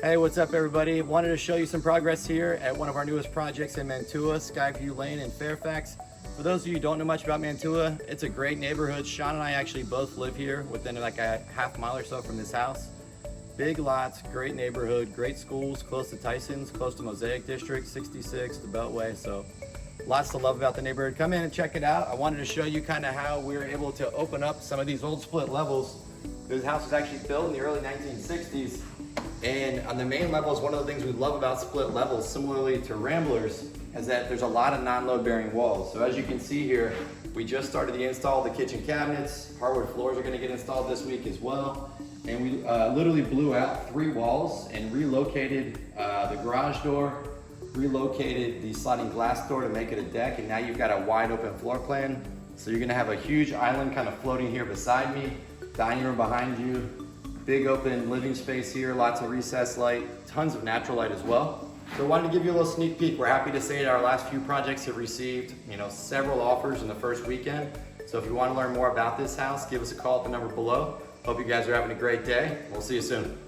Hey, what's up everybody? Wanted to show you some progress here at one of our newest projects in Mantua, Skyview Lane in Fairfax. For those of you who don't know much about Mantua, it's a great neighborhood. Sean and I actually both live here within like a half mile or so from this house. Big lots, great neighborhood, great schools, close to Tyson's, close to Mosaic District, 66, the Beltway. So lots to love about the neighborhood. Come in and check it out. I wanted to show you kind of how we were able to open up some of these old split levels. This house was actually built in the early 1960s. And on the main level is one of the things we love about split levels, similarly to Ramblers, is that there's a lot of non-load bearing walls. So as you can see here, we just started the install of the kitchen cabinets. Hardwood floors are gonna get installed this week as well. And we literally blew out 3 walls and relocated the garage door, relocated the sliding glass door to make it a deck, and now you've got a wide open floor plan. So you're gonna have a huge island kind of floating here beside me, dining room behind you, big open living space here, lots of recessed light, tons of natural light as well. So I wanted to give you a little sneak peek. We're happy to say that our last few projects have received, several offers in the first weekend. So if you want to learn more about this house, give us a call at the number below. Hope you guys are having a great day. We'll see you soon.